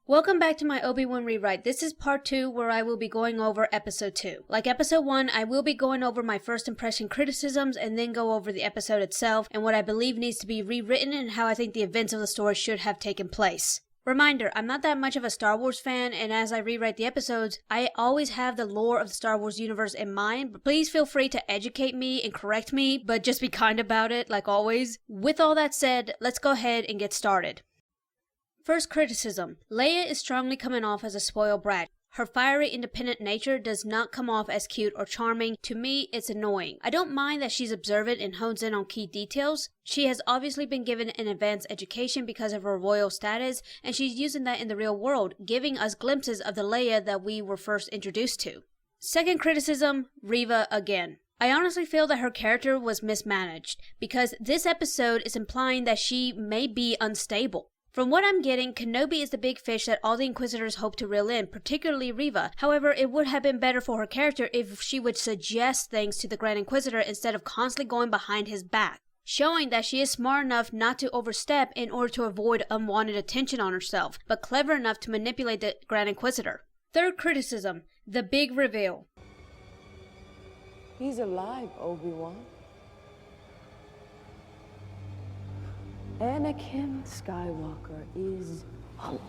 Welcome back to my Obi-Wan rewrite. This is part 2 where I will be going over episode 2. Like episode 1, I will be going over my first impression criticisms and then go over the episode itself and what I believe needs to be rewritten and how I think the events of the story should have taken place. Reminder, I'm not that much of a Star Wars fan, and as I rewrite the episodes, I always have the lore of the Star Wars universe in mind, but please feel free to educate me and correct me, but just be kind about it, like always. With all that said, let's go ahead and get started. First criticism. Leia is strongly coming off as a spoiled brat. Her fiery, independent nature does not come off as cute or charming. To me, it's annoying. I don't mind that she's observant and hones in on key details. She has obviously been given an advanced education because of her royal status, and she's using that in the real world, giving us glimpses of the Leia that we were first introduced to. Second criticism, Reva again. I honestly feel that her character was mismanaged, because this episode is implying that she may be unstable. From what I'm getting, Kenobi is the big fish that all the Inquisitors hope to reel in, particularly Reva. However, it would have been better for her character if she would suggest things to the Grand Inquisitor instead of constantly going behind his back, showing that she is smart enough not to overstep in order to avoid unwanted attention on herself, but clever enough to manipulate the Grand Inquisitor. Third criticism, the big reveal. He's alive, Obi-Wan. Anakin Skywalker is alive.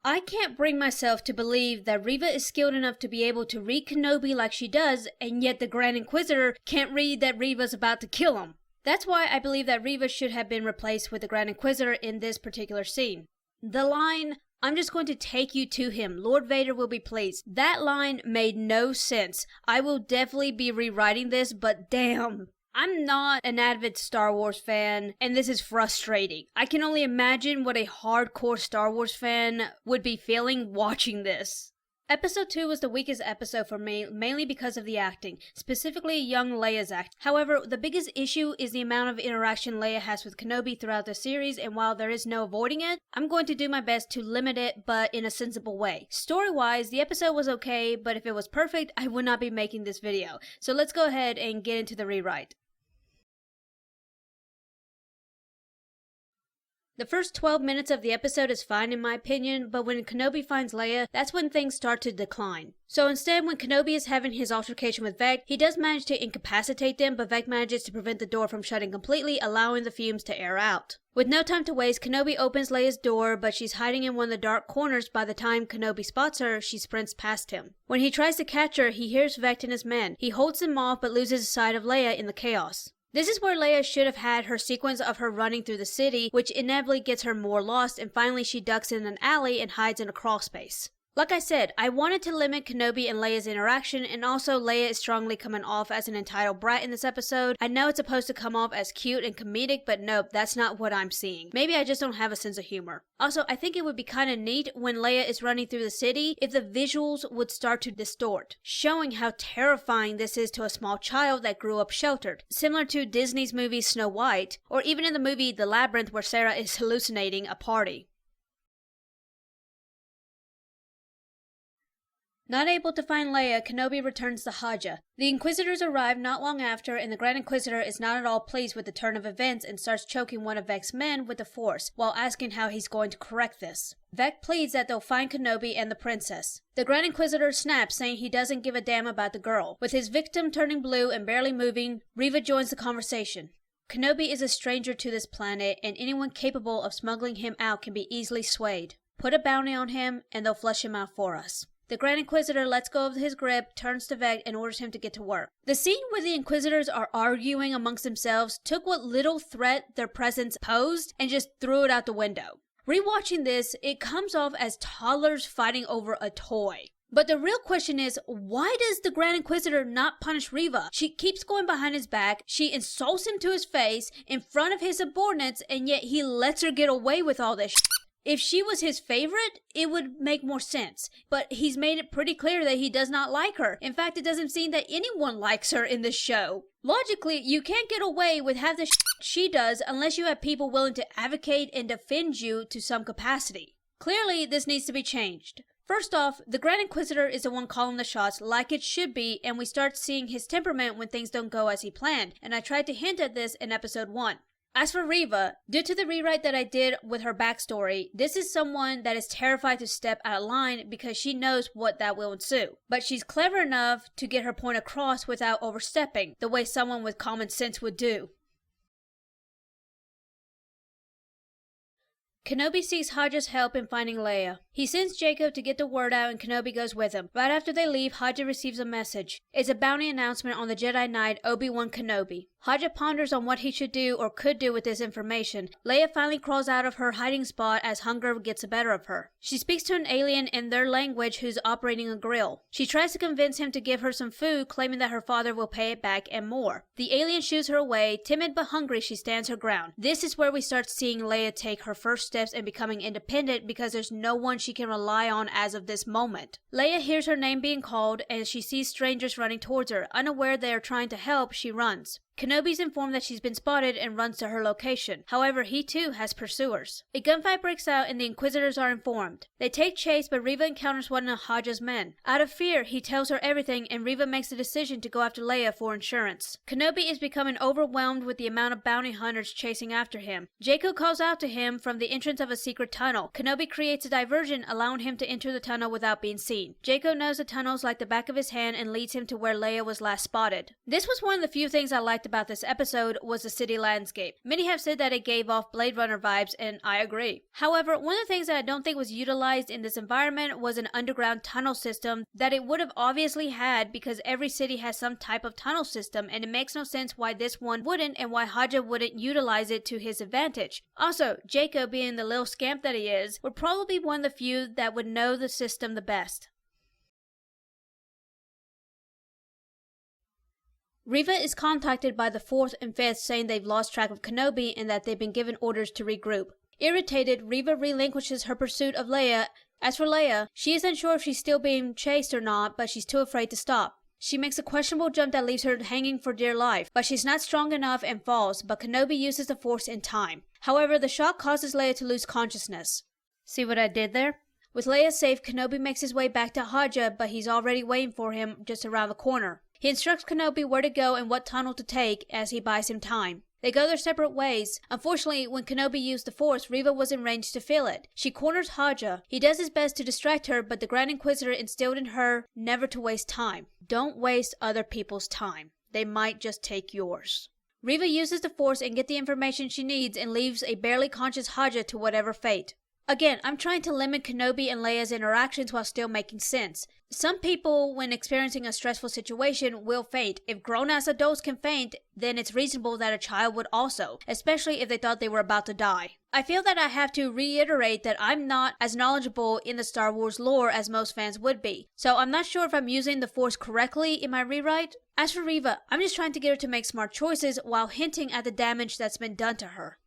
I can't bring myself to believe that Reva is skilled enough to be able to read Kenobi like she does, and yet the Grand Inquisitor can't read that Reva's about to kill him. That's why I believe that Reva should have been replaced with the Grand Inquisitor in this particular scene. The line, "I'm just going to take you to him. Lord Vader will be pleased." That line made no sense. I will definitely be rewriting this, but damn. I'm not an avid Star Wars fan, and this is frustrating. I can only imagine what a hardcore Star Wars fan would be feeling watching this. Episode 2 was the weakest episode for me, mainly because of the acting, specifically young Leia's act. However, the biggest issue is the amount of interaction Leia has with Kenobi throughout the series, and while there is no avoiding it, I'm going to do my best to limit it, but in a sensible way. Story-wise, the episode was okay, but if it was perfect, I would not be making this video. So let's go ahead and get into the rewrite. The first 12 minutes of the episode is fine in my opinion, but when Kenobi finds Leia, that's when things start to decline. So instead, when Kenobi is having his altercation with Vec, he does manage to incapacitate them, but Vec manages to prevent the door from shutting completely, allowing the fumes to air out. With no time to waste, Kenobi opens Leia's door, but she's hiding in one of the dark corners. By the time Kenobi spots her, she sprints past him. When he tries to catch her, he hears Vec and his men. He holds them off, but loses sight of Leia in the chaos. This is where Leia should have had her sequence of her running through the city, which inevitably gets her more lost, and finally she ducks in an alley and hides in a crawl space. Like I said, I wanted to limit Kenobi and Leia's interaction, and also Leia is strongly coming off as an entitled brat in this episode. I know it's supposed to come off as cute and comedic, but nope, that's not what I'm seeing. Maybe I just don't have a sense of humor. Also, I think it would be kinda neat when Leia is running through the city if the visuals would start to distort, showing how terrifying this is to a small child that grew up sheltered, similar to Disney's movie Snow White, or even in the movie The Labyrinth where Sarah is hallucinating a party. Not able to find Leia, Kenobi returns to Haja. The Inquisitors arrive not long after, and the Grand Inquisitor is not at all pleased with the turn of events and starts choking one of Vec's men with the Force, while asking how he's going to correct this. Vec pleads that they'll find Kenobi and the princess. The Grand Inquisitor snaps, saying he doesn't give a damn about the girl. With his victim turning blue and barely moving, Reva joins the conversation. Kenobi is a stranger to this planet, and anyone capable of smuggling him out can be easily swayed. Put a bounty on him, and they'll flush him out for us. The Grand Inquisitor lets go of his grip, turns to Vec, and orders him to get to work. The scene where the Inquisitors are arguing amongst themselves took what little threat their presence posed and just threw it out the window. Rewatching this, it comes off as toddlers fighting over a toy. But the real question is, why does the Grand Inquisitor not punish Reva? She keeps going behind his back, she insults him to his face in front of his subordinates, and yet he lets her get away with all this shit. If she was his favorite, it would make more sense. But he's made it pretty clear that he does not like her. In fact, it doesn't seem that anyone likes her in this show. Logically, you can't get away with half the shit she does unless you have people willing to advocate and defend you to some capacity. Clearly, this needs to be changed. First off, the Grand Inquisitor is the one calling the shots like it should be, and we start seeing his temperament when things don't go as he planned, and I tried to hint at this in episode 1. As for Reva, due to the rewrite that I did with her backstory, this is someone that is terrified to step out of line because she knows what that will ensue. But she's clever enough to get her point across without overstepping, the way someone with common sense would do. Kenobi seeks Hodge's help in finding Leia. He sends Jacob to get the word out and Kenobi goes with him. Right after they leave, Hodge receives a message. It's a bounty announcement on the Jedi Knight Obi-Wan Kenobi. Hodge ponders on what he should do or could do with this information. Leia finally crawls out of her hiding spot as hunger gets the better of her. She speaks to an alien in their language who's operating a grill. She tries to convince him to give her some food, claiming that her father will pay it back and more. The alien shoos her away. Timid but hungry, she stands her ground. This is where we start seeing Leia take her first steps in becoming independent because there's no one she can rely on as of this moment. Leia hears her name being called and she sees strangers running towards her. Unaware they are trying to help, she runs. Kenobi's informed that she's been spotted and runs to her location. However, he too has pursuers. A gunfight breaks out and the Inquisitors are informed. They take chase, but Reva encounters one of Hodge's men. Out of fear, he tells her everything and Reva makes the decision to go after Leia for insurance. Kenobi is becoming overwhelmed with the amount of bounty hunters chasing after him. Jacob calls out to him from the entrance of a secret tunnel. Kenobi creates a diversion, allowing him to enter the tunnel without being seen. Jacob knows the tunnels like the back of his hand and leads him to where Leia was last spotted. This was one of the few things I liked about this episode was the city landscape. Many have said that it gave off Blade Runner vibes, and I agree. However, one of the things that I don't think was utilized in this environment was an underground tunnel system that it would have obviously had because every city has some type of tunnel system, and it makes no sense why this one wouldn't and why Hodge wouldn't utilize it to his advantage. Also, Jacob, being the little scamp that he is, would probably be one of the few that would know the system the best. Reva is contacted by the 4th and 5th saying they've lost track of Kenobi and that they've been given orders to regroup. Irritated, Reva relinquishes her pursuit of Leia. As for Leia, she isn't sure if she's still being chased or not, but she's too afraid to stop. She makes a questionable jump that leaves her hanging for dear life, but she's not strong enough and falls, but Kenobi uses the Force in time. However, the shock causes Leia to lose consciousness. See what I did there? With Leia safe, Kenobi makes his way back to Hodge, but he's already waiting for him just around the corner. He instructs Kenobi where to go and what tunnel to take as he buys him time. They go their separate ways. Unfortunately, when Kenobi used the Force, Reva was in range to feel it. She corners Hodge. He does his best to distract her, but the Grand Inquisitor instilled in her never to waste time. Don't waste other people's time. They might just take yours. Reva uses the Force and gets the information she needs and leaves a barely conscious Hodge to whatever fate. Again, I'm trying to limit Kenobi and Leia's interactions while still making sense. Some people, when experiencing a stressful situation, will faint. If grown-ass adults can faint, then it's reasonable that a child would also, especially if they thought they were about to die. I feel that I have to reiterate that I'm not as knowledgeable in the Star Wars lore as most fans would be, so I'm not sure if I'm using the Force correctly in my rewrite. As for Reva, I'm just trying to get her to make smart choices while hinting at the damage that's been done to her.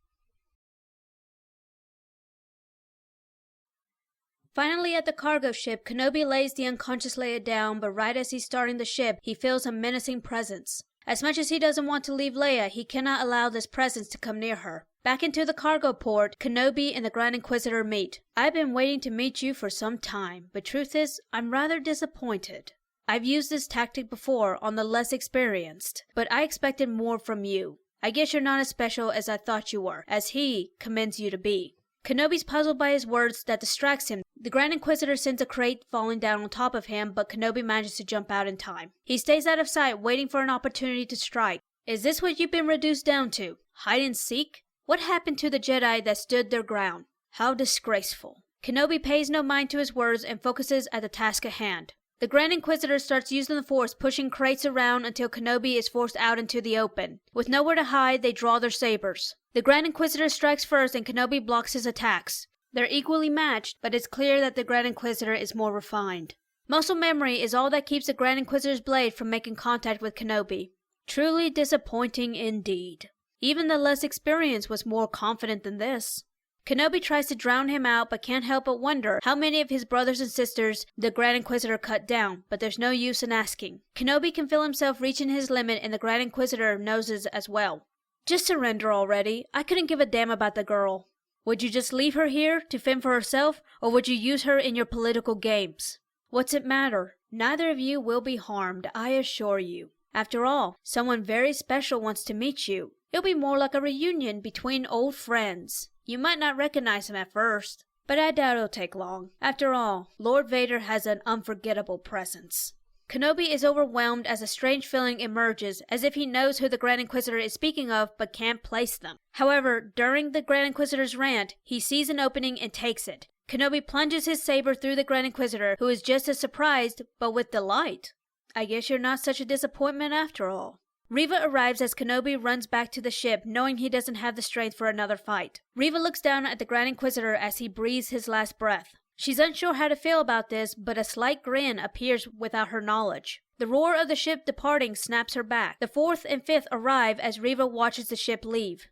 Finally, at the cargo ship, Kenobi lays the unconscious Leia down, but right as he's starting the ship, he feels a menacing presence. As much as he doesn't want to leave Leia, he cannot allow this presence to come near her. Back into the cargo port, Kenobi and the Grand Inquisitor meet. I've been waiting to meet you for some time, but truth is, I'm rather disappointed. I've used this tactic before on the less experienced, but I expected more from you. I guess you're not as special as I thought you were, as he commends you to be. Kenobi's puzzled by his words that distracts him. The Grand Inquisitor sends a crate falling down on top of him, but Kenobi manages to jump out in time. He stays out of sight, waiting for an opportunity to strike. Is this what you've been reduced down to? Hide and seek? What happened to the Jedi that stood their ground? How disgraceful. Kenobi pays no mind to his words and focuses at the task at hand. The Grand Inquisitor starts using the Force, pushing crates around until Kenobi is forced out into the open. With nowhere to hide, they draw their sabers. The Grand Inquisitor strikes first and Kenobi blocks his attacks. They're equally matched, but it's clear that the Grand Inquisitor is more refined. Muscle memory is all that keeps the Grand Inquisitor's blade from making contact with Kenobi. Truly disappointing indeed. Even the less experienced was more confident than this. Kenobi tries to drown him out, but can't help but wonder how many of his brothers and sisters the Grand Inquisitor cut down, but there's no use in asking. Kenobi can feel himself reaching his limit and the Grand Inquisitor knows it as well. Just surrender already. I couldn't give a damn about the girl. Would you just leave her here to fend for herself, or would you use her in your political games? What's it matter? Neither of you will be harmed, I assure you. After all, someone very special wants to meet you. It'll be more like a reunion between old friends. You might not recognize him at first, but I doubt it'll take long. After all, Lord Vader has an unforgettable presence. Kenobi is overwhelmed as a strange feeling emerges, as if he knows who the Grand Inquisitor is speaking of but can't place them. However, during the Grand Inquisitor's rant, he sees an opening and takes it. Kenobi plunges his saber through the Grand Inquisitor, who is just as surprised, but with delight. I guess you're not such a disappointment after all. Reva arrives as Kenobi runs back to the ship, knowing he doesn't have the strength for another fight. Reva looks down at the Grand Inquisitor as he breathes his last breath. She's unsure how to feel about this, but a slight grin appears without her knowledge. The roar of the ship departing snaps her back. The 4th and 5th arrive as Reva watches the ship leave.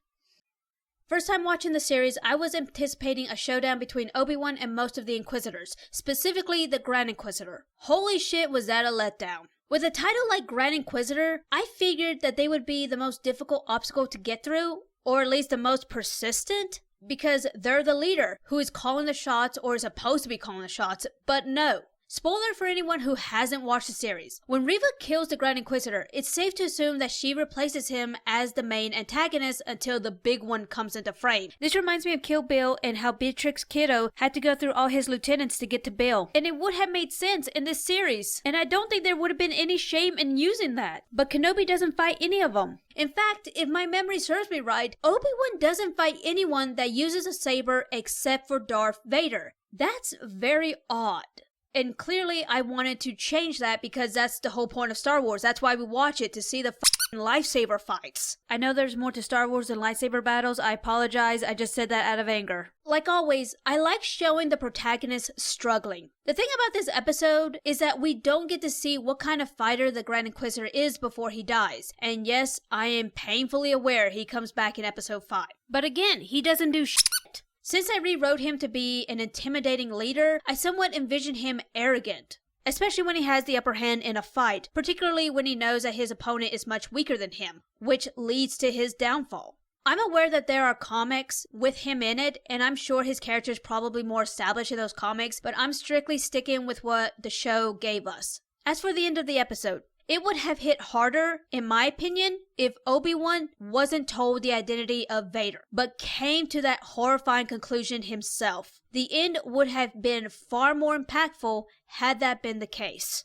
First time watching the series, I was anticipating a showdown between Obi-Wan and most of the Inquisitors, specifically the Grand Inquisitor. Holy shit, was that a letdown. With a title like Grand Inquisitor, I figured that they would be the most difficult obstacle to get through, or at least the most persistent, because they're the leader who is calling the shots or is supposed to be calling the shots, but no. Spoiler for anyone who hasn't watched the series. When Reva kills the Grand Inquisitor, it's safe to assume that she replaces him as the main antagonist until the big one comes into frame. This reminds me of Kill Bill and how Beatrix Kiddo had to go through all his lieutenants to get to Bill. And it would have made sense in this series. And I don't think there would have been any shame in using that. But Kenobi doesn't fight any of them. In fact, if my memory serves me right, Obi-Wan doesn't fight anyone that uses a saber except for Darth Vader. That's very odd. And clearly I wanted to change that because that's the whole point of Star Wars. That's why we watch it, to see the lightsaber fights. I know there's more to Star Wars than lightsaber battles. I apologize. I just said that out of anger. Like always, I like showing the protagonist struggling. The thing about this episode is that we don't get to see what kind of fighter the Grand Inquisitor is before he dies. And yes, I am painfully aware he comes back in episode 5. But again, he doesn't do shit. Since I rewrote him to be an intimidating leader, I somewhat envision him arrogant, especially when he has the upper hand in a fight, particularly when he knows that his opponent is much weaker than him, which leads to his downfall. I'm aware that there are comics with him in it, and I'm sure his character is probably more established in those comics, but I'm strictly sticking with what the show gave us. As for the end of the episode, it would have hit harder, in my opinion, if Obi-Wan wasn't told the identity of Vader, but came to that horrifying conclusion himself. The end would have been far more impactful had that been the case.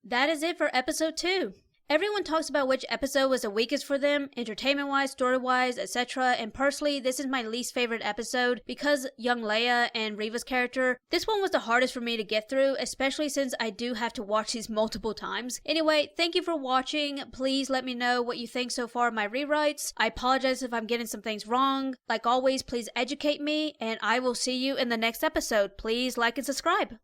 That is it for episode 2. Everyone talks about which episode was the weakest for them, entertainment-wise, story-wise, etc. And personally, this is my least favorite episode because young Leia and Reva's character. This one was the hardest for me to get through, especially since I do have to watch these multiple times. Anyway, thank you for watching. Please let me know what you think so far of my rewrites. I apologize if I'm getting some things wrong. Like always, please educate me, and I will see you in the next episode. Please like and subscribe.